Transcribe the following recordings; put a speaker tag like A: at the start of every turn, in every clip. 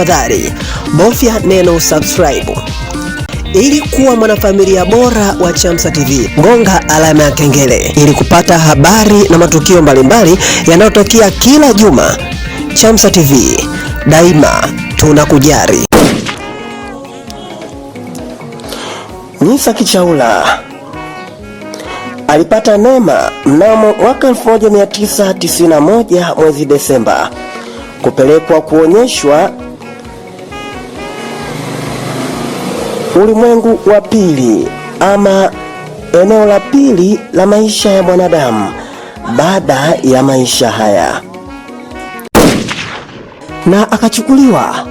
A: tafadhali bofya neno subscribe ili kuwa mwanafamilia bora wa Chamsa TV. Gonga alama ya kengele ili kupata habari na matukio mbalimbali yanayotokea kila juma. Chamsa TV, daima tunakujali. Nisa Kichaula alipata neema mnamo mwaka 1991 mwezi Desemba kupelekwa kuonyeshwa ulimwengu wa pili ama eneo la pili la maisha ya mwanadamu baada ya maisha haya, na akachukuliwa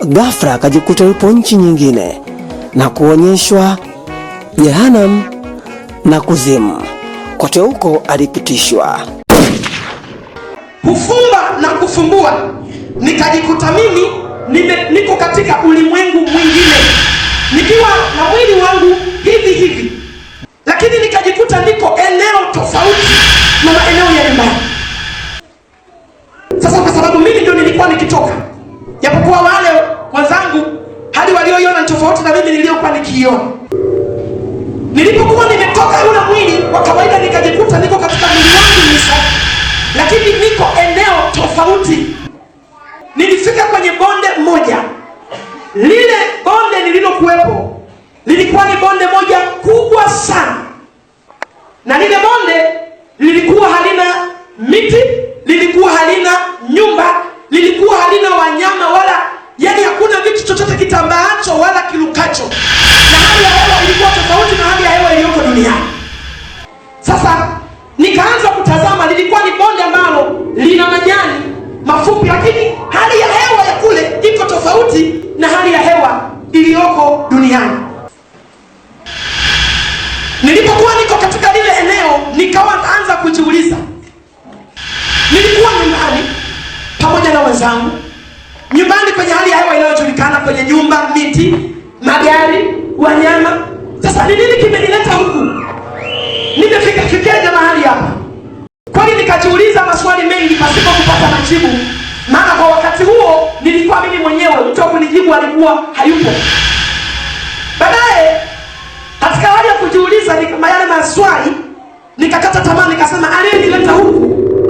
A: ghafla, akajikuta yupo nchi nyingine na kuonyeshwa Jehanamu na kuzimu. Kote huko alipitishwa,
B: kufumba na kufumbua, nikajikuta mimi niko katika ulimwengu mwingine nikiwa na mwili wangu hivi hivi, lakini nikajikuta niko eneo tofauti na maeneo ya nyumbani. Sasa kwa sababu mimi ndio nilikuwa nikitoka, japokuwa wale wenzangu hadi walioiona ni tofauti na mimi niliyokuwa nikiiona. Nilipokuwa nimetoka ule mwili wa kawaida, nikajikuta niko katika mwili wangu Nisa, lakini niko eneo tofauti. Nilifika kwenye bonde moja. Lile bonde nililokuwepo lilikuwa ni bonde moja kubwa sana, na lile bonde lilikuwa halina miti, lilikuwa halina nyumba, lilikuwa halina wanyama, wala yani hakuna vitu chochote kitambaacho wala kilukacho, na hali ya hewa ilikuwa tofauti na hali ya hewa iliyoko duniani. Sasa nikaanza kutazama, lilikuwa ni bonde ambalo lina majani mafupi, lakini hali ya hewa ya kule iko tofauti na hali ya hewa iliyoko duniani. Nilipokuwa niko katika lile eneo, nikawa naanza kujiuliza. Nilikuwa nyumbani pamoja na wenzangu, nyumbani kwenye hali ya hewa inayojulikana, kwenye nyumba, miti, magari, wanyama. Sasa ni nini kimenileta huku? Nimefikaje mahali hapa? Kwa hiyo nikajiuliza maswali mengi pasipo kupata majibu, maana kwa wakati huo nilikuwa mimi mwenyewe, mtu wa kunijibu alikuwa hayupo. Baadaye katika hali ya kujiuliza yale maswali, nikakata tamaa, nikasema aliyenileta huku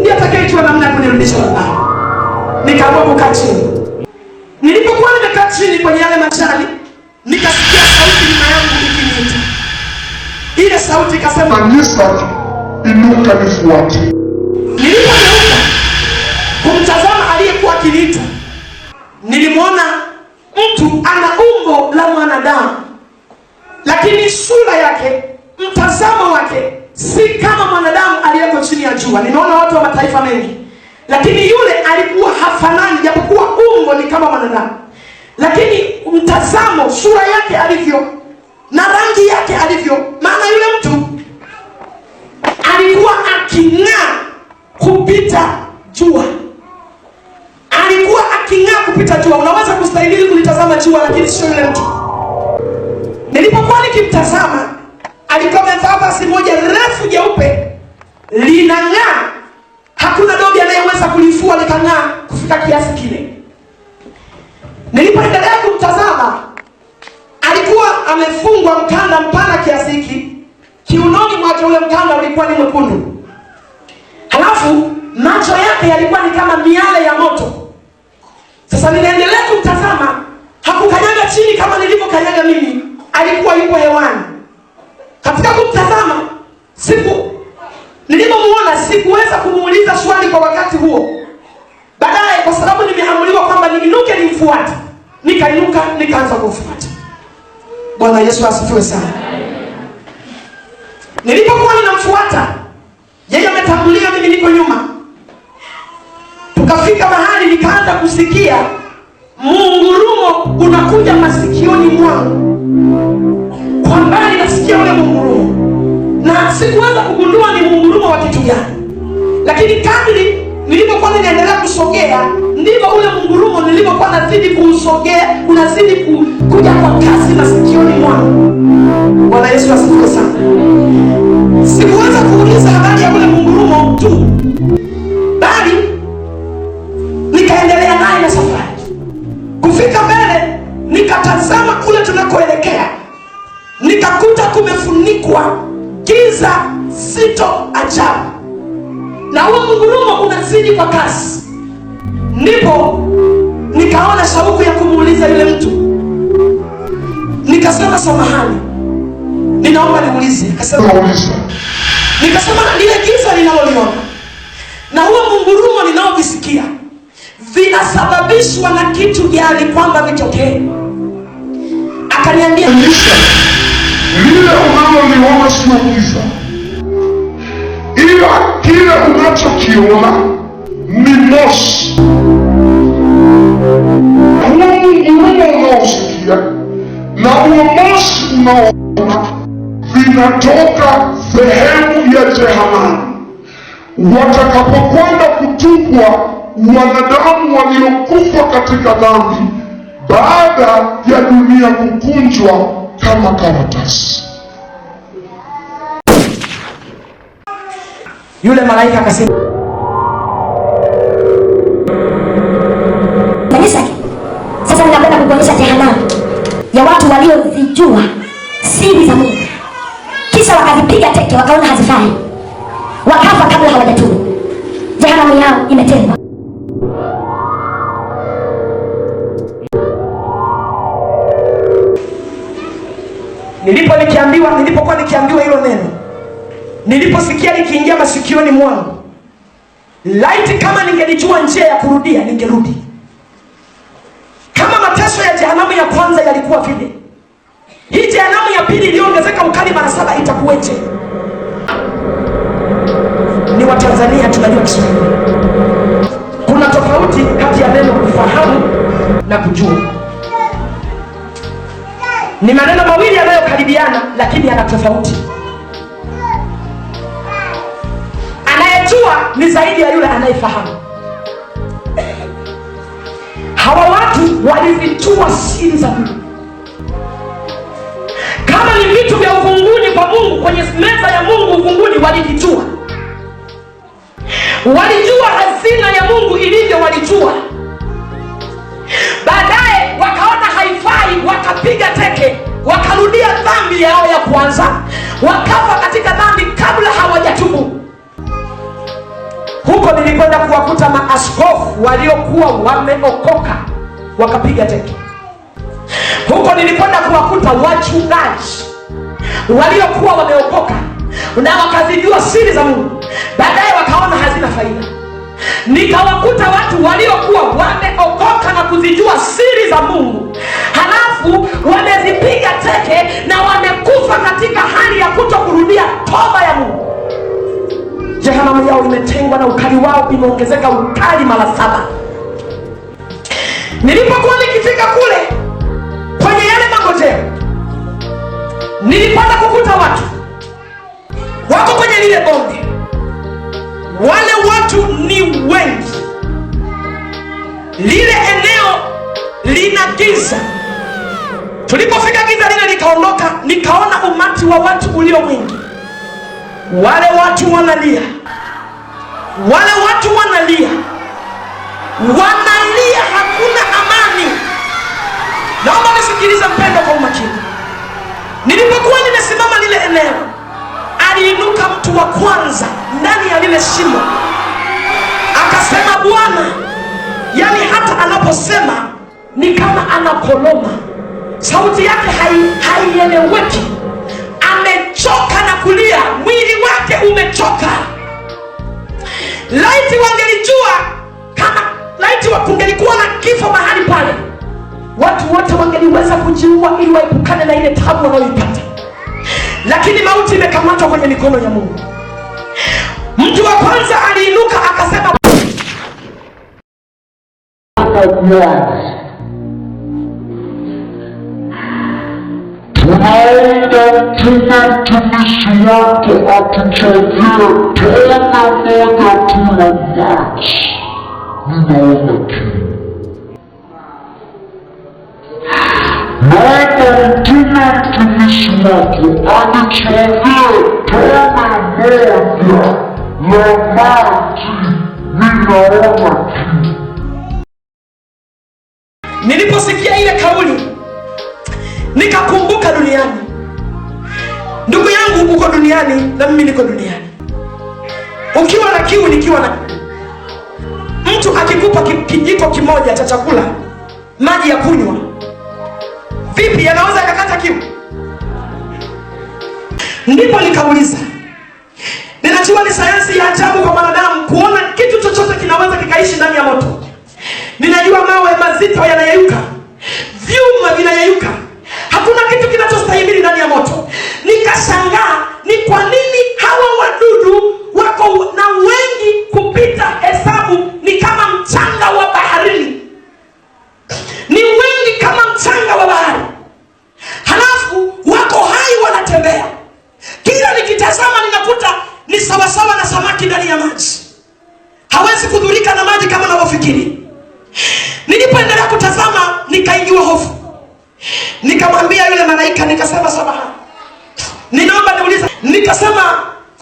B: ndiye atakayejua namna ya kunirudisha nyumbani. Nikaamua kukaa chini. Nilipokuwa nimekaa chini kwenye yale majani, nikasikia sauti nyuma yangu ikiniita. Ile sauti ikasema,
C: Nisa, inuka nifuate.
B: Nilipogeuka kumtazama aliyekuwa akiniita, nilimwona mtu ana umbo la mwanadamu, lakini sura yake, mtazamo wake si kama mwanadamu aliyeko chini ya jua. Nimeona watu wa mataifa mengi, lakini yule alikuwa hafanani, japokuwa umbo ni kama mwanadamu, lakini mtazamo, sura yake alivyo na rangi yake alivyo, maana yule mtu alikuwa aking'aa kupita jua. Alikuwa aking'aa kupita jua. Unaweza kustahimili kulitazama jua, lakini sio yule mtu. Nilipokuwa nikimtazama, alikuwa amevaa vazi moja refu jeupe linang'aa, hakuna dobi anayeweza kulifua likang'aa kufika kiasi kile. Nilipoendelea kumtazama, alikuwa amefungwa mkanda mpana kiasi hiki. Kiunoni mwake ule mkanda ulikuwa ni mwekundu, halafu macho yake yalikuwa ni kama miale ya moto. Sasa niliendelea kumtazama, hakukanyaga chini kama nilivyokanyaga mimi, alikuwa yupo hewani. Katika kumtazama, nilipomuona sikuweza kumuuliza swali kwa wakati huo. Baadaye, kwa sababu nimeamuliwa kwamba niinuke nimfuate, nikainuka nikaanza kumfuata. Bwana Yesu asifiwe sana. Nilipokuwa ninamfuata, yeye ametangulia, mimi niko nyuma. Tukafika mahali nikaanza kusikia mungurumo unakuja masikioni mwangu. Kwa mbali nasikia ule mungurumo, na sikuweza kugundua ni mungurumo wa kitu gani, lakini kadri nilipokuwa ninaendelea kusogea, ndivyo ule mungurumo nilipokuwa nazidi kusogea unazidi kuja kwa kasi masikioni mwangu. Bwana Yesu asifiwe sana. Sikuweza kuuliza habari ya ule mungurumo tu, bali nikaendelea naye na safari. Kufika mbele, nikatazama kule tunakoelekea, nikakuta kumefunikwa giza zito ajabu, na huo mgurumo unazidi kwa kasi. Ndipo nikaona shauku ya kumuuliza yule mtu. Nikasema, samahani, ninaomba niulize. Akasema, nikasema, lile giza ninaloliona na huo mgurumo ninaovisikia vinasababishwa na kitu gani kwamba vitokee? Akaniambia,
C: lile unaloliona sio giza, ila kile unachokiona ni moshi. Huo mgurumo unaosikia na huo moshi unaoona vinatoka sehemu ya jehanamu. Watakapokwenda kutupwa wanadamu waliokufa katika dhambi baada ya dunia kukunjwa kama karatasi.
B: Yule malaika akasema,
D: sasa ninakwenda kukuonyesha jehanamu ya watu waliozijua siri za Mungu, kisha wakazipiga teke, wakaona hazifai, wakafa kabla hawajatubu. Jehanamu yao imetengwa.
B: Nilipokuwa nikiambiwa hilo neno, niliposikia likiingia masikioni mwangu, laiti kama ningelijua njia ya kurudia, ningerudi. Kama mateso ya jehanamu ya kwanza yalikuwa vile, hii jehanamu ya pili iliongezeka ukali mara 7, itakuweje? Ni Watanzania tunajua Kiswahili. Kuna tofauti kati ya neno kufahamu na kujua. Ni maneno mawili yanayokaribiana, lakini yana tofauti. Anayejua ni zaidi ya yule anayefahamu. Hawa watu walizijua siri za Mungu. Kama ni vitu vya uvunguni kwa Mungu, kwenye meza ya Mungu uvunguni, walijijua. Walijua hazina ya Mungu ilivyo, walijua. Baadaye wakaona haifai, wakapiga teke, wakarudia dhambi yao ya kwanza, wakafa katika dhambi kabla hawajatubu. Huko nilikwenda kuwakuta maaskofu waliokuwa wameokoka, wakapiga teke. Huko nilikwenda kuwakuta wachungaji waliokuwa wameokoka na wakazijua siri za Mungu, baadaye wakaona hazina faida. Nikawakuta watu waliokuwa wameokoka na kuzijua siri za Mungu, halafu wamezipiga teke na wamekufa katika hali ya kutokurudia toba ya Mungu. Jehanamu yao imetengwa na ukali wao imeongezeka ukali mara 7. Nilipokuwa nikifika kule kwenye yale mangojeo, nilipata kukuta watu wako kwenye lile bonde. Wale watu ni wengi. Lile eneo lina giza. Tulipofika giza lile likaondoka, nikaona umati wa watu ulio mwingi. Wale watu wanalia. Wale watu wanalia. Wanalia, hakuna amani. Naomba nisikilize mpendo kwa umakini. Nilipokuwa nimesimama lile eneo, aliinuka mtu wa kwanza ndani ya lile shimo, akasema, Bwana. Yani hata anaposema ni kama anakoloma, sauti yake haieleweki. Amechoka na kulia, mwili wake umechoka. Laiti wangelijua, kama laiti kungelikuwa na kifo mahali pale, watu wote wangeliweza kujiua ili waepukane na ile tabu wanayoipata. Lakini mauti imekamatwa kwenye mikono ya Mungu. Mtu wa kwanza aliinuka akasema,
C: tunaomba mtumishi wako atuchavie tona moja tu la maji. Ninaomba tu. Naomba mtumishi wako atuchavie tona moja la maji. Ninaomba tu.
B: Niliposikia ile kauli nikakumbuka duniani. Ndugu yangu, uko duniani na mimi niko duniani. Ukiwa na kiu, nikiwa na mtu akikupa kijiko kimoja cha chakula, maji ya kunywa, vipi yanaweza yakakata kiu? Ndipo nikauliza, ninajua ni sayansi ya ajabu kwa mwanadamu kuona kitu chochote kinaweza kikaishi ndani ya moto. Ninajua mawe mazito yanayeyuka, vyuma vinayeyuka, hakuna kitu kinachostahimili ndani ya moto. Nikashangaa ni kwa nini hawa wadudu wako na wengi kupita hesabu, ni kama mchanga wa baharini, ni wengi kama mchanga wa bahari, halafu wako hai, wanatembea. Kila nikitazama ninakuta ni sawasawa na samaki ndani ya maji, hawezi kudhurika na maji kama unavyofikiri. Nilipoendelea kutazama nikaingiwa hofu, nikamwambia yule malaika, nikasema samahani, ninaomba niulize. Nikasema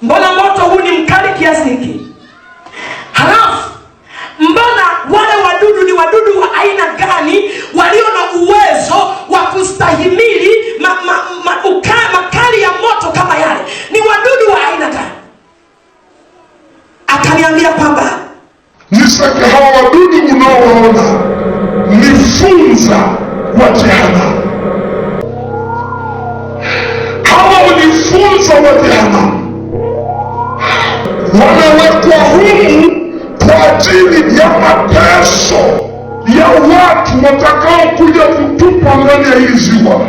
B: mbona moto huu ni mkali kiasi hiki? Halafu mbona wale wadudu ni wadudu wa aina gani walio na uwezo wa kustahimili makali ya moto kama yale? Ni wadudu wa aina gani? Akaniambia kwamba
C: nisake hawa wadudu unaowaona ni funza wa jehanamu. Hawa ni funza wa jehanamu, wamewekwa humu kwa ajili ya mateso ya watu watakao kuja kutupwa ndani ya hili ziwa.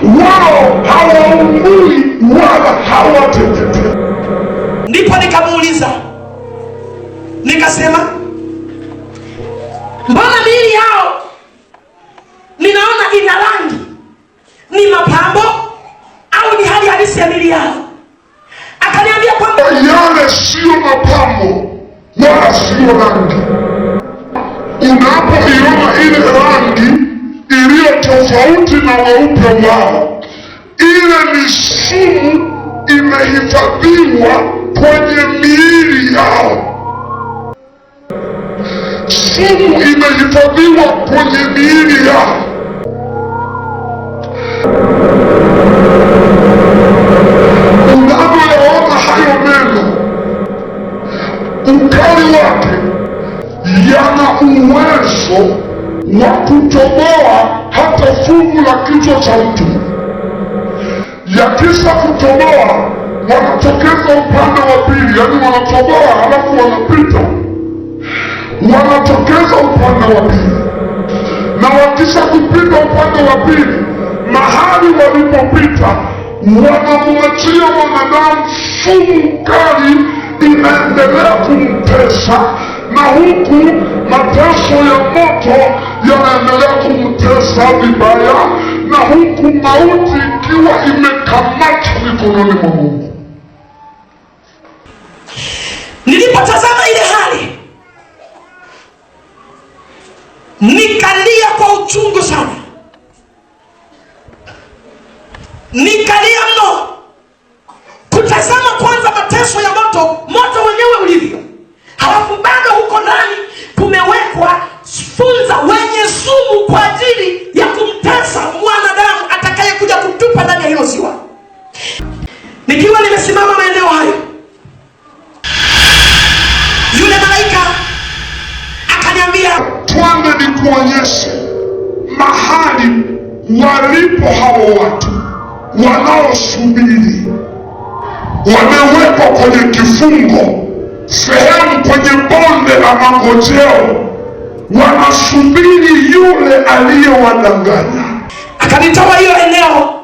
C: Wao hawaungui wala hawateketei.
B: Ndipo nikamuuliza, nikasema mbona miili yao ninaona ina rangi? Ni mapambo au ni hali halisi ya miili yao? Akaniambia kwamba
C: yale sio mapambo wala sio rangi. Unapoiona ile rangi iliyo tofauti na weupe wao, ile ni sumu imehifadhiwa kwenye miili yao. Sumu imehifadhiwa kwenye miili yao. Unavyoyaona hayo meno, ukali wake, yana uwezo wa kutoboa hata fuvu la kichwa cha mtu. Yakisha kutoboa, wanatokeza upande wa pili, yaani wanatoboa halafu wanapita, wanatokeza upande wa pili, na wakisha kupita upande wa pili, mahali walipopita wanamwachia mwanadamu sumu kali inaendelea kumtesa, na huku mateso ya moto yanaendelea kumtesa vibaya, na huku mauti ikiwa imekamata mikononi mwa Mungu.
B: Nilipotazama ile hali nikalia kwa uchungu sana, nikalia mno kutazama kwanza mateso ya moto wenyewe ulivyo, halafu bado huko ndani kumewekwa funza wenye sumu kwa ajili ya kumtesa mwanadamu atakayekuja kutupa ndani ya hilo ziwa. Nikiwa nimesimama maeneo hayo, yule malaika akaniambia,
C: twende nikuonyeshe mahali walipo hao watu wanaosubiri. Wamewekwa kwenye kifungo, sehemu kwenye bonde la mangojeo, wanasubiri yule aliyewadanganya.
B: Akanitoa hiyo eneo,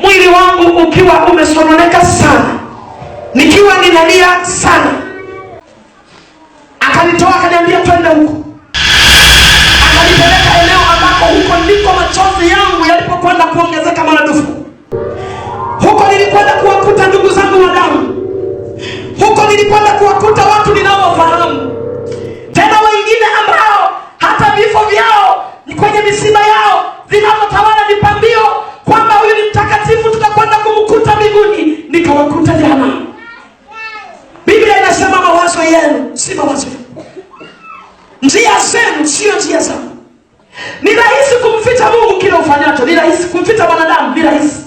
B: mwili wangu ukiwa umesononeka sana, nikiwa ninalia sana. Akanitoa akaniambia twende huko, akanipeleka eneo ambako huko ndiko machozi yangu yalipokwenda kuongezeka maradufu. Huko nilikwenda kuwakuta ndugu zangu wa damu, huko nilikwenda kuwakuta watu ninaowafahamu, tena wengine ambao hata vifo vyao kwenye misiba yao vinavyotawala ni pambio kwamba huyu ni mtakatifu, tutakwenda kumkuta mbinguni. Nikawakuta jana. Biblia inasema mawazo yenu si mawazo yangu. kile ufanyacho. Ni rahisi kumficha mwanadamu, ni rahisi.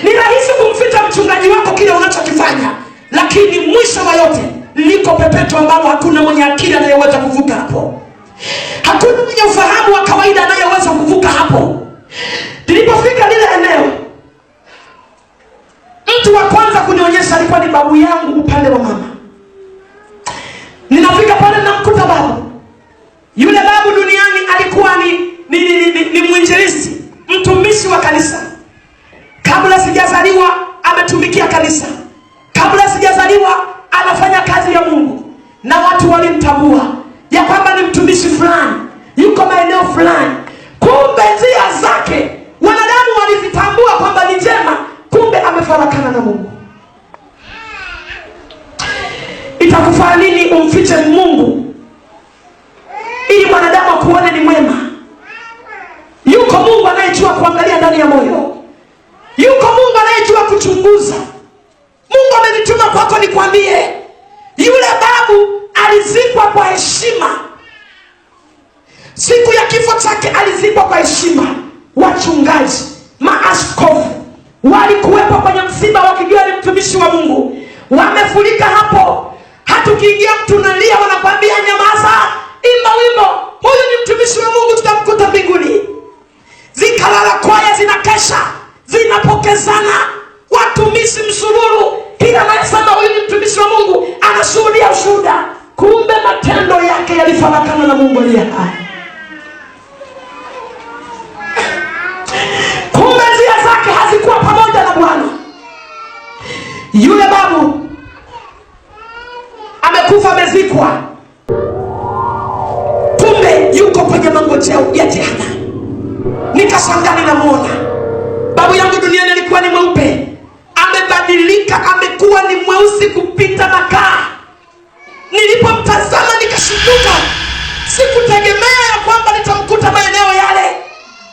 B: Ni rahisi kumficha mchungaji wako kile unachokifanya, lakini mwisho wa yote liko pepeto ambalo hakuna mwenye akili anayeweza kuvuka hapo. Hakuna mwenye ufahamu wa kawaida anayeweza kuvuka hapo. Nilipofika lile eneo, mtu wa kwanza kunionyesha alikuwa ni babu yangu upande wa mama. Ninafika pale namkuta babu. Yule babu duniani alikuwa ni mwinjilisti, mtumishi wa kanisa. Kabla sijazaliwa ametumikia kanisa. Kabla sijazaliwa anafanya kazi ya Mungu, na watu walimtambua ya kwamba ni mtumishi fulani, yuko maeneo fulani. Kumbe njia zake wanadamu walizitambua kwamba ni njema, kumbe amefarakana na Mungu. Itakufaa nini umfiche Mungu ili mwanadamu akuone ni mwema? Yuko Mungu anayejua kuangalia ndani ya moyo. Yuko Mungu anayejua kuchunguza. Mungu amenituma kwako nikwambie, yule babu alizikwa kwa heshima. Siku ya kifo chake alizikwa kwa heshima. Wachungaji, maaskofu walikuwepo kwenye msiba wakijua ni mtumishi wa Mungu. Wamefurika hapo. Hata ukiingia mtu unalia, wanakwambia nyamaza, imba wimbo, huyu ni mtumishi wa Mungu, tutamkuta mbinguni. Zikalala kwaya zinakesha, zinapokezana, watumishi msururu, kila anayesema huyu ni mtumishi wa Mungu anashuhudia ushuhuda. Kumbe matendo yake yalifarakana na Mungu aliye hai. Kumbe njia zake hazikuwa pamoja na Bwana. Yule babu amekufa, amezikwa, kumbe yuko kwenye mangojeo ya jehanamu. Nikashangaa, ninamuona babu yangu duniani alikuwa ni mweupe, amebadilika, amekuwa ni mweusi kupita makaa. Nilipomtazama nikashtuka. Sikutegemea ya kwamba nitamkuta maeneo yale.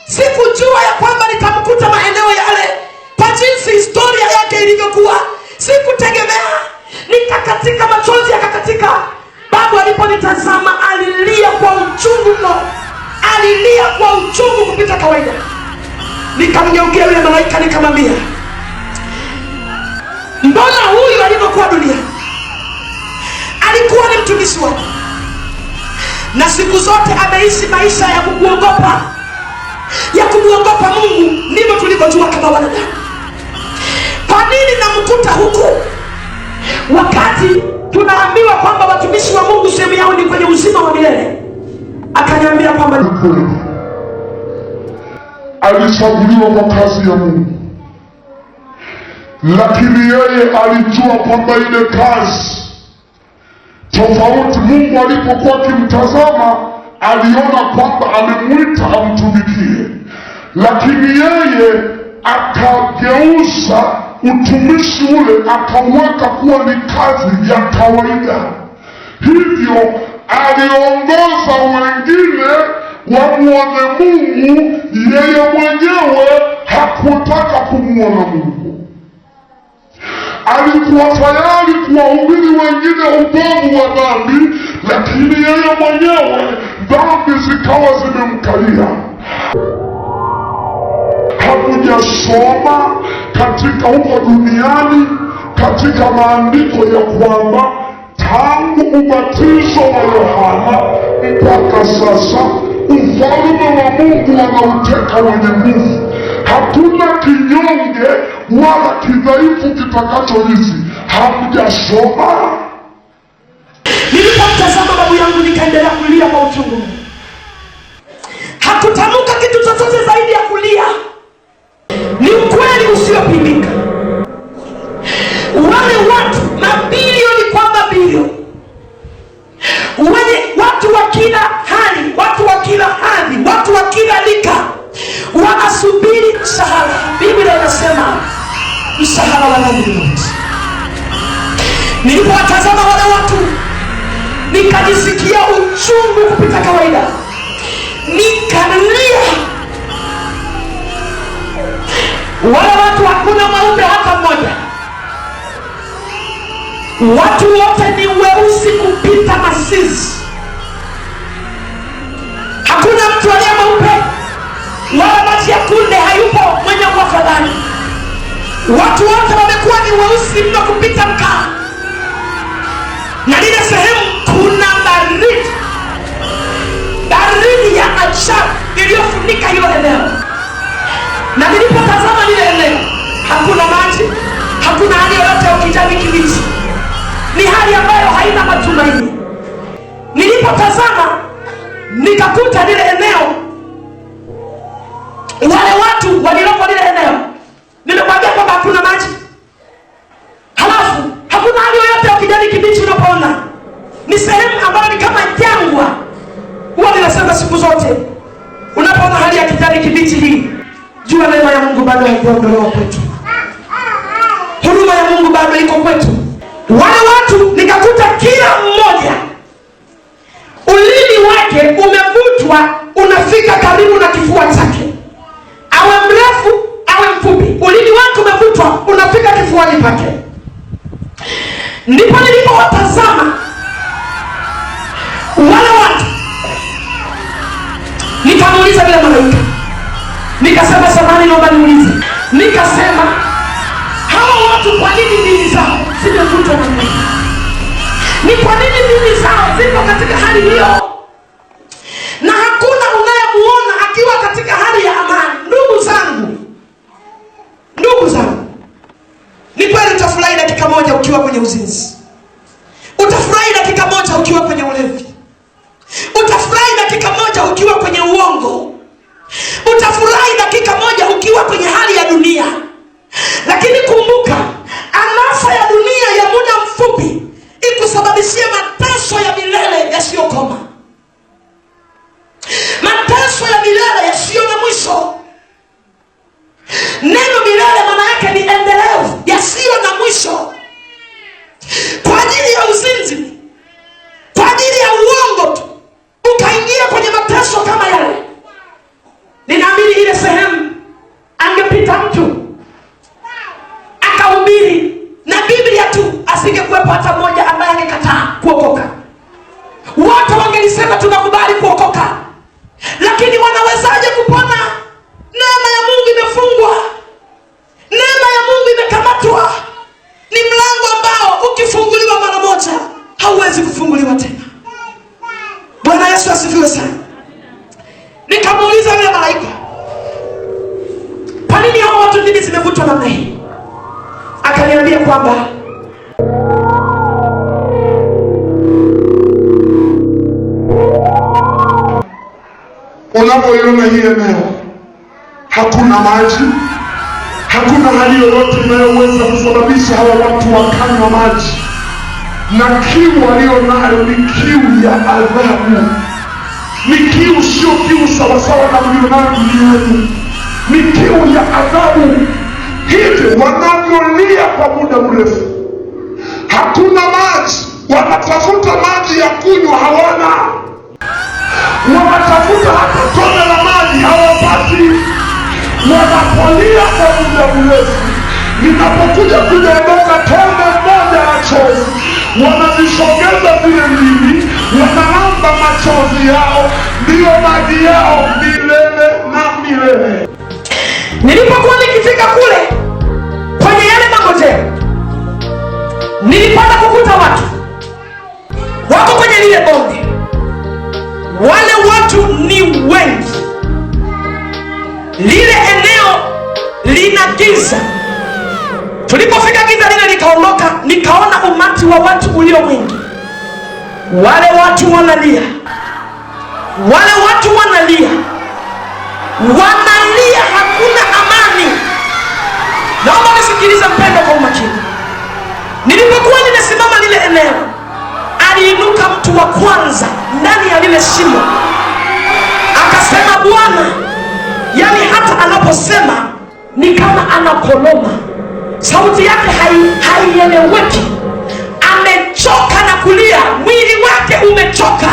B: Sikujua ya kwamba nitamkuta maeneo yale kwa jinsi historia yake ilivyokuwa. Sikutegemea. Nikakatika, machozi yakakatika. Babu aliponitazama alilia kwa uchungu mno. Alilia kwa uchungu kupita kawaida. Nikamgeukia yule malaika nikamwambia, mbona huyu alivyokuwa dunia alikuwa ni mtumishi wako, na siku zote ameishi maisha ya kukuogopa, ya kumuogopa Mungu. Ndivyo tulivyojua kama wanadamu. Kwa nini namkuta huku wakati tunaambiwa kwamba watumishi wa Mungu sehemu yao ni kwenye uzima wa milele? Akaniambia kwamba
C: alichaguliwa kwa kazi ya Mungu, lakini yeye alijua kwamba ile kazi tofauti. Mungu alipokuwa akimtazama aliona kwamba amemwita amtumikie, lakini yeye akageuza utumishi ule akaweka kuwa ni kazi ya kawaida. Hivyo aliongoza wengine wamuone Mungu, yeye mwenyewe hakutaka kumuona Mungu. Alikuwa tayari kuwahubiri wengine ubovu wa dhambi, lakini yeye mwenyewe dhambi zikawa zimemkalia. Hakujasoma katika huko duniani katika maandiko ya kwamba tangu ubatizo wa Yohana mpaka sasa ufalme wa Mungu wanauteka wenye nguvu. Hakuna kinyonge wala kidhaifu kitakachoishi. Hakujasoma.
B: Nilipomtazama babu yangu nikaendelea kulia kwa uchungu. Hakutamka kitu chochote zaidi ya kulia. Ni ukweli usiopimika. Wale watu mabilioni kwa mabilioni, wenye watu wa kila hali, watu wa kila hadhi, watu wa kila lika, wanasubiri mshahara. Biblia inasema mshahara wa dhambi. Nilipowatazama wale watu nikajisikia uchungu kupita kawaida, nikalia. Wale watu hakuna mweupe hata mmoja, watu wote ni weusi kupita masizi. Hakuna mtu aliye mweupe wala Watu wote wamekuwa ni weusi mno kupita mkaa, na lile sehemu kuna baridi ya ajabu iliyofunika hilo eneo. Na nilipotazama lile eneo, hakuna maji, hakuna hali yoyote ya kijani kibichi, ni hali ambayo haina matumaini. Nilipotazama nikakuta lile eneo, wale watu waliopo lile eneo, nimekwambia kwamba hakuna maji, halafu hakuna hali yoyote ya kijani kibichi. Unapoona ni sehemu ambayo ni kama jangwa, huwa ninasema siku zote unapoona hali ya kijani kibichi hii, jua neema ya Mungu bado haijaondolewa kwetu, huruma ya Mungu bado iko kwetu. Wale watu nikakuta kila mmoja ulimi wake umevutwa unafika karibu na kifua chake, awe mrefu awe mfupi, ulimi wake umevutwa unafika kifuani pake. Ndipo nilipowatazama wale watu, nikamuuliza yule malaika, nikasema samahani, naomba niulize. Nikasema hawa watu kwa nini dini zao zimevutwa namna hii? Ni kwa nini dini zao ziko katika hali hiyo, na hakuna unayemuona akiwa katika hali ya amani? Ndugu zangu, ni kweli utafurahi dakika moja ukiwa kwenye uzinzi, utafurahi dakika moja ukiwa kwenye ulevi, utafurahi dakika moja ukiwa kwenye uongo, utafurahi dakika moja ukiwa kwenye hali ya dunia. Lakini kumbuka, anasa ya dunia ya muda mfupi ikusababishia mateso ya milele yasiyokoma, mateso ya milele yasiyo na mwisho. Neno milele maana yake ni endelevu, yasiyo na mwisho. Kwa ajili ya uzinzi, kwa ajili ya uongo tu ukaingia kwenye mateso kama yale, ninaamini ile sehemu angepita mtu akahubiri na Biblia tu, asingekuwepo hata mmoja ambaye angekataa kuokoka. Wote wangelisema tunakubali kuokoka, lakini wanawezaje kupona? Neema ya Mungu imefungwa, neema ya Mungu imekamatwa. Ni mlango ambao ukifunguliwa mara moja hauwezi kufunguliwa tena. Bwana Yesu asifiwe sana. Nikamuuliza yule malaika, kwa nini hao watu dini zimevutwa namna hii? Akaniambia kwamba
C: unapoiona hii eneo hakuna maji, hakuna hali yoyote inayoweza kusababisha hawa watu wakanywa maji, na kiu walio nayo ni kiu ya adhabu. Ni kiu, sio kiu sawasawa na mlionayo duniani, ni kiu ya adhabu. Hivi wanavyolia kwa muda mrefu, hakuna maji, wanatafuta maji ya kunywa, hawana. Wanatafuta hata tone la maji, hawapati. Wanapolia kwa muda mrefu, ninapokuja kudondoka tone moja la chozi, wanazisogeza zile ndimi, wanalamba machozi yao, ndiyo maji yao milele na milele.
B: Nilipokuwa nikifika kule kwenye yale mangojeo, nilipata kukuta watu wako kwenye lile bonde. Wale watu ni wengi, lile eneo lina giza. Tulipofika giza lile likaondoka, nikaona umati wa watu ulio mwingi. Wale watu wanalia, hakuna amani. Naomba nisikilize mpendo kwa umakini. Nilipokuwa nimesimama lile eneo, aliinuka mtu wa kwanza ndani ya lile shimo, akasema Bwana. Yani hata anaposema ni kama anakoloma, sauti yake haieleweki. Amechoka na kulia, mwili wake umechoka.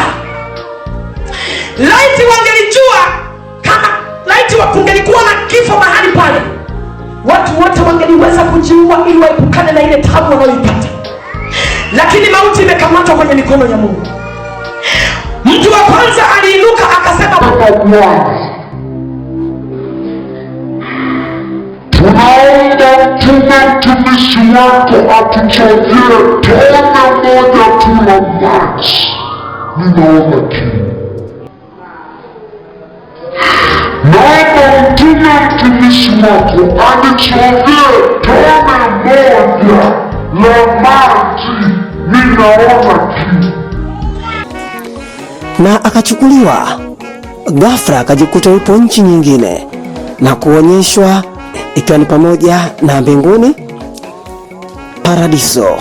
B: Laiti wangelijua, kama laiti kungelikuwa na kifo mahali pale, watu wote wangeliweza kujiua ili waepukane na ile taabu wanayoipata. Lakini mauti imekamatwa kwenye mikono ya Mungu. Mtu wa kwanza aliinuka akasema,
E: tunaenda
C: tuma mtumishi wako atuchovye tone moja tu la maji, ninaona kiu. Naomba mtume mtumishi wako anichovye tone moja la maji, ninaona kiu.
A: Na akachukuliwa ghafla, akajikuta yupo nchi nyingine na kuonyeshwa, ikiwa ni pamoja na mbinguni, paradiso.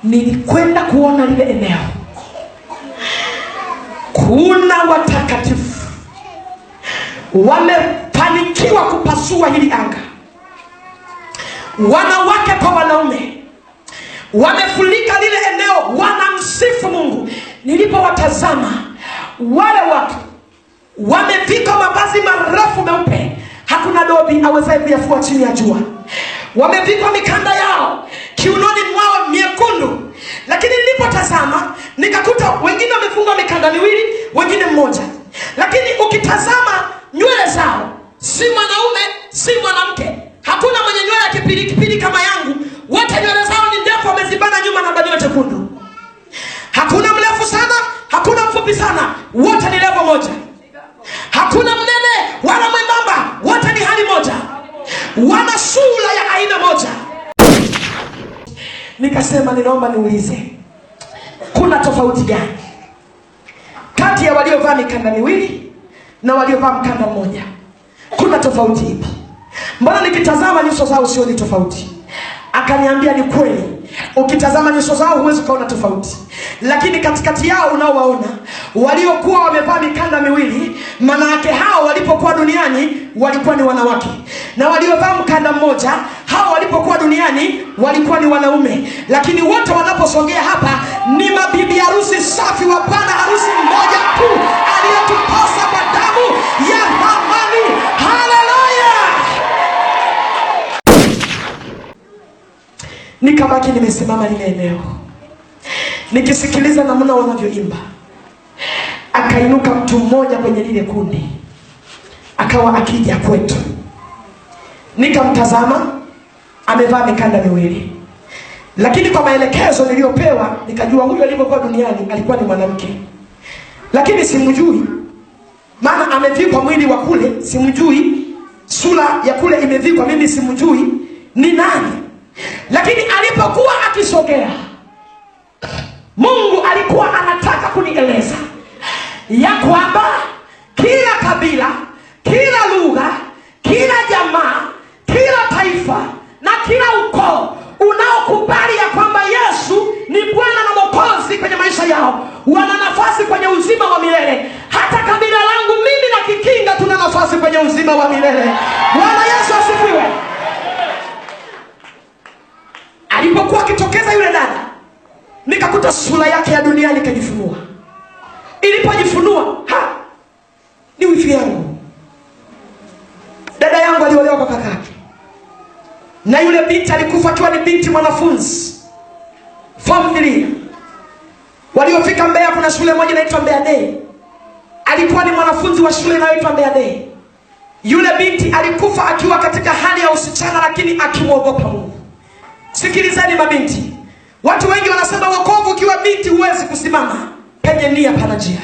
B: Nilikwenda kuona lile eneo. Kuna watakatifu wamefanikiwa kupasua hili anga, wanawake kwa wanaume wamefurika lile eneo, wanamsifu Mungu. Nilipowatazama wale watu, wamevika mavazi marefu meupe, hakuna dobi awezaye kuyafua chini ya jua. Wamevikwa mikanda yao kiunoni mwao miekundu, lakini nilipotazama nikakuta wengine wamefungwa mikanda miwili, wengine mmoja. Lakini ukitazama nywele zao, si mwanaume si mwanamke, hakuna mwenye nywele ya kipili kama yangu. Wote nywele zao ni ndefu, wamezibana nyuma na banio jekundu. Hakuna mrefu sana, hakuna mfupi sana, wote ni level moja. Hakuna mnene wala mwembamba, wote ni hali moja, wana sura ya aina moja. Nikasema ninaomba niulize, kuna tofauti gani kati ya waliovaa mikanda miwili na waliovaa mkanda mmoja? Kuna tofauti ipi? Mbona nikitazama nyuso zao sioni tofauti? Akaniambia ni kweli, ukitazama nyuso zao huwezi kuona tofauti, lakini katikati yao unaowaona waliokuwa wamevaa mikanda miwili, maana yake hao walipokuwa duniani walikuwa ni wanawake, na waliovaa mkanda mmoja hao walipokuwa duniani walikuwa ni wanaume. Lakini wote wanaposogea hapa ni mabibi harusi safi wa bwana harusi mmoja tu aliyetuposa kwa damu ya thamani. Haleluya! Nikabaki nimesimama lile eneo nikisikiliza namna wanavyoimba. Akainuka mtu mmoja kwenye lile kundi, akawa akija kwetu. Nikamtazama, amevaa mikanda miwili, lakini kwa maelekezo niliyopewa nikajua huyu alipokuwa duniani alikuwa ni mwanamke, lakini simjui, maana amevikwa mwili wa kule, simjui sura ya kule imevikwa, mimi simjui ni nani. Lakini alipokuwa akisogea, Mungu alikuwa anataka kunieleza ya kwamba kila kabila, kila lugha, kila jamaa, kila taifa na kila ukoo unaokubali ya kwamba Yesu ni Bwana na Mwokozi kwenye maisha yao, wana nafasi kwenye uzima wa milele. Hata kabila langu mimi na Kikinga tuna nafasi kwenye uzima wa milele. Bwana Yesu asifiwe. Alipokuwa akitokeza yule dada, nikakuta sura yake ya dunia ikajifunua. Ilipojifunua, ni wifi yangu. Dada yangu aliolewa kwa kakake, na yule binti alikufa akiwa ni binti mwanafunzi form 3. Waliofika Mbeya, kuna shule moja inaitwa Mbeya Day, alikuwa ni mwanafunzi wa shule inayoitwa Mbeya Day. Yule binti alikufa akiwa katika hali ya usichana, lakini akimwogopa Mungu. Sikilizeni mabinti, watu wengi wanasema wokovu ukiwa binti huwezi kusimama, penye nia pana njia.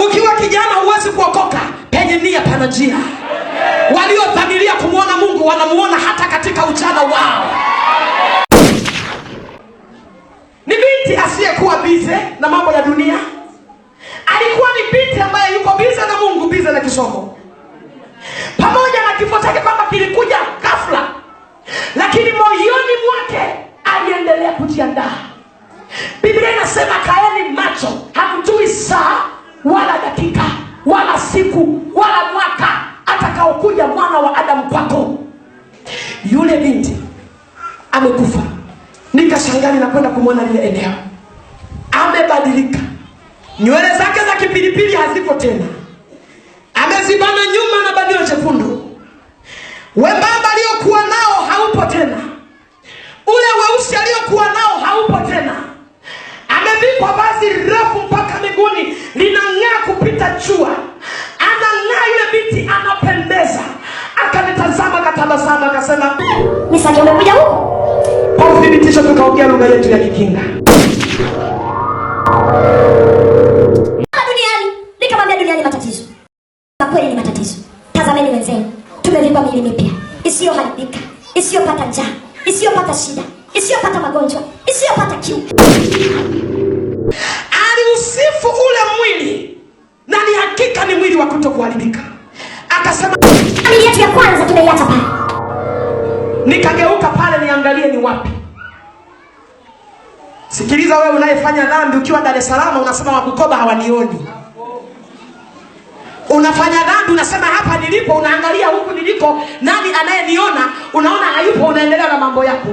B: Ukiwa kijana huwezi kuokoka, penye nia pana njia. Waliodhamiria kumwona Mungu wanamuona hata katika ujana wao. Ni binti asiyekuwa bize na mambo ya dunia. Alikuwa ni binti ambaye yuko bize na Mungu, bize na kisomo. Pamoja na kifo chake kwamba kilikuja ghafla, lakini moyoni mwake aliendelea kujiandaa. Biblia inasema kaeni macho, hamjui saa wala dakika wala siku wala mwaka atakaokuja mwana wa Adamu kwako. Yule binti amekufa. Nikashangaa na kwenda kumwona lile eneo. Amebadilika. Nywele zake za kipilipili hazipo tena, amezibana nyuma na banio jekundu. Wembamba aliyokuwa nao haupo tena, ule weusi aliyokuwa nao haupo tena. Amevikwa vazi refu mpaka miguuni, linang'aa kupita jua. Anang'aa, yule binti anapendeza.
D: Misaki umekuja huko?
B: Kwa uthibitisho tukaongea lugha yetu ya Kikinga.
D: Duniani, nikamwambia duniani matatizo. Na kweli ni matatizo. Tazameni wenzenu, tumevikwa miili mipya, isiyoharibika, isiyopata njaa, isiyopata shida, isiyopata magonjwa, isiyopata kiu.
B: Aliusifu ule mwili, na ni hakika ni mwili wa kutokuharibika. Akasema
D: miili yetu ya kwanza tumeiacha pale.
B: Nikageuka pale niangalie ni wapi. Sikiliza wewe unayefanya dhambi ukiwa Dar es Salaam, unasema Wabukoba hawanioni. Unafanya dhambi unasema hapa nilipo, unaangalia huku niliko, nani anayeniona? Unaona hayupo, unaendelea na mambo yako.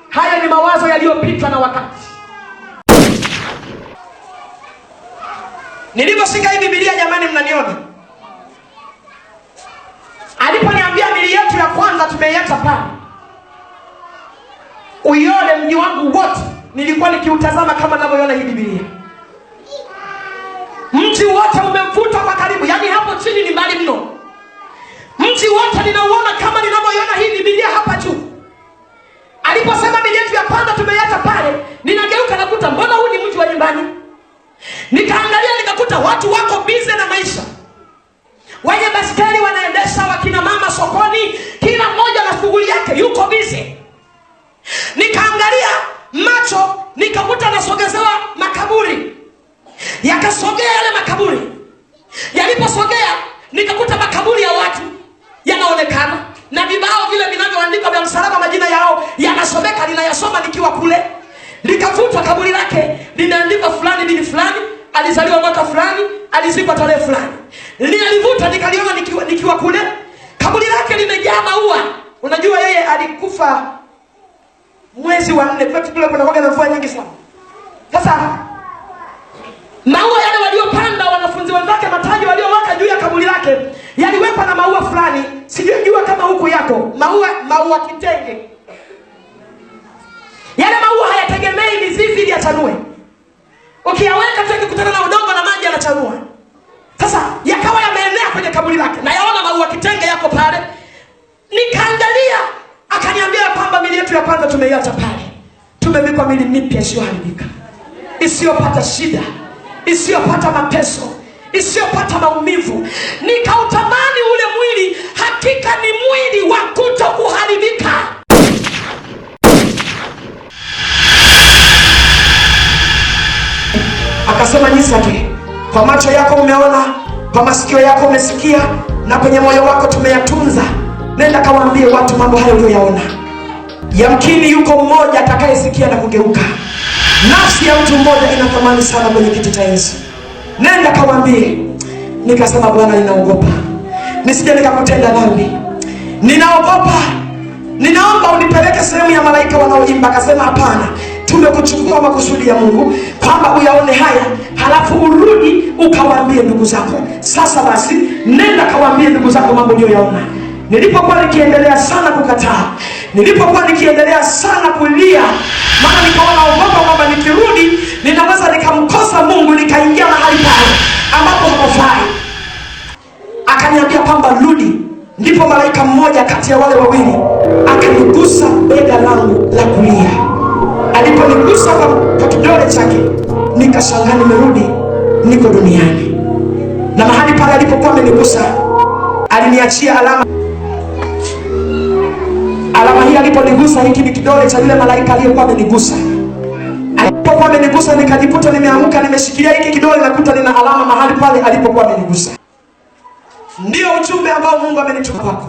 B: Haya ni mawazo yaliyopitwa na wakati. Niliposhika hii Biblia, jamani, mnaniona? Aliponiambia miili yetu ya kwanza tumeiacha pale, uione mji wangu wote nilikuwa nikiutazama kama ninavyoiona hii Biblia. Mji wote umevutwa kwa karibu, yaani hapo chini ni mbali mno. Mji wote ninauona kama ninavyoiona hii Biblia hapa juu. Aliposema miili yetu ya kwanza tumeiacha pale, ninageuka nakuta mbona huu ni mji wa nyumbani? Nikaangalia nikakuta watu wako busy na maisha. Wenye baskeli wanaendesha, wakina mama sokoni, kila mmoja na shughuli yake, yuko busy. Nikaangalia macho, nikakuta nasogezewa makaburi. Yakasogea yale makaburi. Yaliposogea nikakuta makaburi ya watu yanaonekana, na vibao vile vinavyoandikwa vya msalaba majina yao yanasomeka, ninayasoma nikiwa kule. Likavutwa kaburi lake, linaandikwa fulani bin fulani, alizaliwa mwaka fulani, alizikwa tarehe fulani. Nilivuta nikaliona nikiwa kule. Kaburi lake limejaa maua. Unajua yeye alikufa mwezi wa 4. Kwetu kule kuna waga na mvua nyingi sana. Sasa maua yale waliopanda wanafunzi wenzake, mataji walioweka juu ya kaburi lake yaliwekwa na maua fulani. Sijui jua kama huku yako maua kitenge. Yale maua hayategemei mizizi ili yachanue. Ukiyaweka tu yakikutana na udongo na maji yanachanua. Sasa yakawa yameenea kwenye kaburi lake, na yaona maua kitenge yako pale. Nikaangalia, akaniambia kwamba miili yetu ya kwanza tumeiacha pale. Tumevikwa miili mipya isiyoharibika, isiyopata shida, isiyopata mateso, isiyopata maumivu. Nikautamani ule mwili, hakika ni mwili wa kutokuharibika. Akasema, Nyisake, kwa macho yako umeona, kwa masikio yako umesikia, na kwenye moyo wako tumeyatunza. Nenda kawaambie watu mambo hayo uliyoyaona. Yamkini yuko mmoja atakayesikia na kugeuka. Nafsi ya mtu mmoja ina thamani sana kwenye kiti cha enzi. Nenda kawaambie. Nikasema, Bwana, ninaogopa nisije nikakutenda dhambi. Ninaogopa. Ninaomba unipeleke sehemu ya malaika wanaoimba. Akasema, hapana, tumekuchukua makusudi ya Mungu kwamba uyaone haya, halafu urudi ukawaambie ndugu zako. Sasa basi, nenda kawaambie ndugu zako mambo uliyoyaona. Nilipokuwa nikiendelea sana kukataa, nilipokuwa nikiendelea sana kulia, maana nikawa naogopa kwamba nikirudi ninaweza nikamkosa Mungu, nikaingia mahali pale ambapo hapafai. Akaniambia kwamba rudi. Ndipo malaika mmoja kati ya wale wawili akanigusa bega langu la kulia. Aliponigusa kwa kidole chake, nikashangaa nimerudi, niko duniani. Na mahali pale alipokuwa amenigusa, aliniachia alama. Alama hii aliponigusa, hiki ni kidole cha yule malaika aliyekuwa amenigusa. Alipokuwa amenigusa, nikajikuta nimeamka, nimeshikilia hiki kidole, nakuta nina alama mahali pale alipokuwa amenigusa. Ndio ujumbe ambao Mungu amenituma kwako.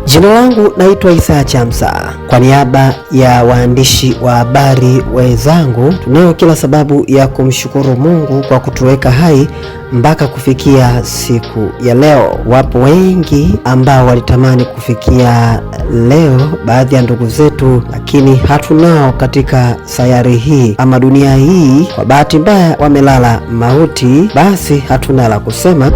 A: Jina langu naitwa Isaya Chamsa. Kwa niaba ya waandishi wa habari wenzangu, tunayo kila sababu ya kumshukuru Mungu kwa kutuweka hai mpaka kufikia siku ya leo. Wapo wengi ambao walitamani kufikia leo, baadhi ya ndugu zetu, lakini hatunao katika sayari hii ama dunia hii. Kwa bahati mbaya wamelala mauti, basi hatuna la kusema.